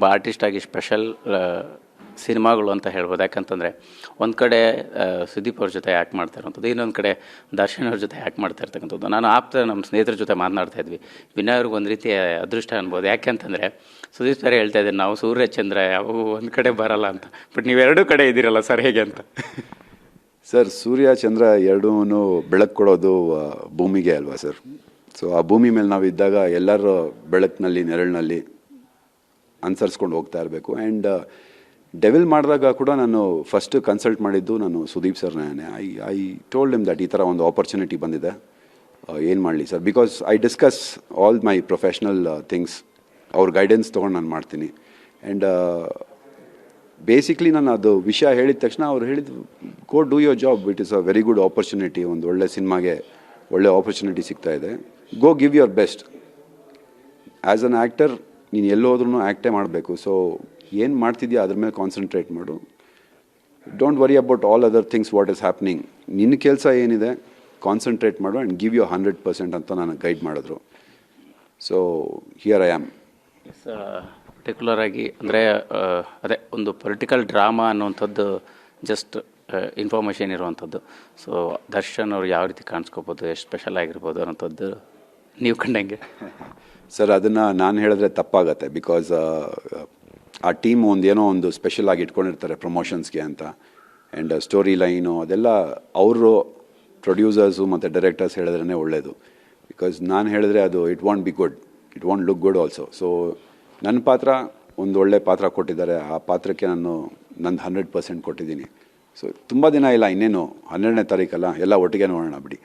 ಒಬ್ಬ ಆರ್ಟಿಸ್ಟಾಗಿ ಸ್ಪೆಷಲ್ ಸಿನಿಮಾಗಳು ಅಂತ ಹೇಳ್ಬೋದು. ಯಾಕಂತಂದರೆ ಒಂದು ಕಡೆ ಸುದೀಪ್ ಅವ್ರ ಜೊತೆ ಆ್ಯಕ್ಟ್ ಮಾಡ್ತಾ ಇರೋಂಥದ್ದು, ಇನ್ನೊಂದು ಕಡೆ ದರ್ಶನ್ ಅವ್ರ ಜೊತೆ ಆ್ಯಕ್ಟ್ ಮಾಡ್ತಾ ಇರ್ತಕ್ಕಂಥದ್ದು. ನಾನು ನಮ್ಮ ಸ್ನೇಹಿತರ ಜೊತೆ ಮಾತನಾಡ್ತಾ ಇದ್ವಿ, ವಿನಯ್ ಅವ್ರಿಗೆ ಒಂದು ರೀತಿಯ ಅದೃಷ್ಟ ಅನ್ಬೋದು. ಯಾಕೆಂತಂದರೆ ಸುದೀಪ್ ಸರ್ ಹೇಳ್ತಾ ಇದ್ದೀನಿ, ನಾವು ಸೂರ್ಯ ಚಂದ್ರ ಯಾವಾಗೂ ಒಂದು ಕಡೆ ಬರಲ್ಲ ಅಂತ, ಬಟ್ ನೀವೆರಡೂ ಕಡೆ ಇದ್ದೀರಲ್ಲ ಸರ್, ಹೇಗೆ ಅಂತ. ಸರ್, ಸೂರ್ಯ ಚಂದ್ರ ಎರಡೂ ಬೆಳಕು ಕೊಡೋದು ಭೂಮಿಗೆ ಅಲ್ವಾ ಸರ್? ಸೊ ಆ ಭೂಮಿ ಮೇಲೆ ನಾವು ಇದ್ದಾಗ ಎಲ್ಲರ ಬೆಳಕಿನಲ್ಲಿ ನೆರಳಿನಲ್ಲಿ ಅನುಸರಿಸ್ಕೊಂಡು ಹೋಗ್ತಾ ಇರಬೇಕು. ಆ್ಯಂಡ್ ಡೆವಿಲ್ ಮಾಡಿದಾಗ ಕೂಡ ನಾನು ಫಸ್ಟ್ ಕನ್ಸಲ್ಟ್ ಮಾಡಿದ್ದು ನಾನು ಸುದೀಪ್ ಸರ್ನೇ. ಐ ಟೋಲ್ಡ್ ಹಿಮ್ ದಟ್ ಈ ಥರ ಒಂದು ಆಪರ್ಚುನಿಟಿ ಬಂದಿದೆ, ಏನು ಮಾಡಲಿ sir, because I discuss all my professional things. ಅವ್ರ ಗೈಡೆನ್ಸ್ ತೊಗೊಂಡು ನಾನು ಮಾಡ್ತೀನಿ. ಆ್ಯಂಡ್ ಬೇಸಿಕ್ಲಿ ನಾನು ಅದು ವಿಷಯ ಹೇಳಿದ ತಕ್ಷಣ ಅವ್ರು ಹೇಳಿದ್ದು, go do your job, it is a very good opportunity, ಒಂದು ಒಳ್ಳೆ ಸಿನಿಮಾಗೆ ಒಳ್ಳೆ ಆಪರ್ಚುನಿಟಿ ಸಿಗ್ತಾ ಇದೆ, go give your best. As an actor ನೀನು ಎಲ್ಲೋದ್ರೂ ಆ್ಯಕ್ಟೇ ಮಾಡಬೇಕು. ಸೊ ಏನು ಮಾಡ್ತಿದ್ಯಾ ಅದ್ರ ಮೇಲೆ ಕಾನ್ಸಂಟ್ರೇಟ್ ಮಾಡು, don't worry about all other things what is happening. ನಿನ್ನ ಕೆಲಸ ಏನಿದೆ ಕಾನ್ಸಂಟ್ರೇಟ್ ಮಾಡು ಆ್ಯಂಡ್ ಗಿವ್ ಯು 100% ಅಂತ ನನಗೆ ಗೈಡ್ ಮಾಡಿದ್ರು. So here I am. ಪರ್ಟಿಕ್ಯುಲರಾಗಿ ಅಂದರೆ ಅದೇ ಒಂದು ಪೊಲಿಟಿಕಲ್ ಡ್ರಾಮಾ ಅನ್ನುವಂಥದ್ದು ಜಸ್ಟ್ ಇನ್ಫಾರ್ಮೇಷನ್ ಇರುವಂಥದ್ದು. ಸೊ ದರ್ಶನ್ ಅವ್ರು ಯಾವ ರೀತಿ ಕಾಣಿಸ್ಕೋಬೋದು, ಎಷ್ಟು ಸ್ಪೆಷಲ್ ಆಗಿರ್ಬೋದು ಅನ್ನೋಂಥದ್ದು ನೀವು ಕಂಡಂಗೆ. ಸರ್, ಅದನ್ನು ನಾನು ಹೇಳಿದ್ರೆ ತಪ್ಪಾಗತ್ತೆ, ಬಿಕಾಸ್ ಆ ಟೀಮ್ ಏನೋ ಒಂದು ಸ್ಪೆಷಲ್ ಆಗಿ ಇಟ್ಕೊಂಡಿರ್ತಾರೆ ಪ್ರಮೋಷನ್ಸ್ಗೆ ಅಂತ. ಆ್ಯಂಡ್ ಸ್ಟೋರಿ ಲೈನು ಅದೆಲ್ಲ ಅವರು ಪ್ರೊಡ್ಯೂಸರ್ಸು ಮತ್ತು ಡೈರೆಕ್ಟರ್ಸ್ ಹೇಳಿದ್ರೇ ಒಳ್ಳೆಯದು. ಬಿಕಾಸ್ ನಾನು ಹೇಳಿದ್ರೆ ಅದು it want be good, it want look good also. So ನನ್ನ ಪಾತ್ರ ಒಂದು ಒಳ್ಳೆ ಪಾತ್ರ ಕೊಟ್ಟಿದ್ದಾರೆ, ಆ ಪಾತ್ರಕ್ಕೆ ನಾನು ನಂದು 100% ಕೊಟ್ಟಿದ್ದೀನಿ. ಸೊ ತುಂಬ ದಿನ ಇಲ್ಲ, ಇನ್ನೇನು 12ನೇ ತಾರೀಕಲ್ಲ, ಎಲ್ಲ ಒಟ್ಟಿಗೆ ನೋಡೋಣ ಬಿಡಿ.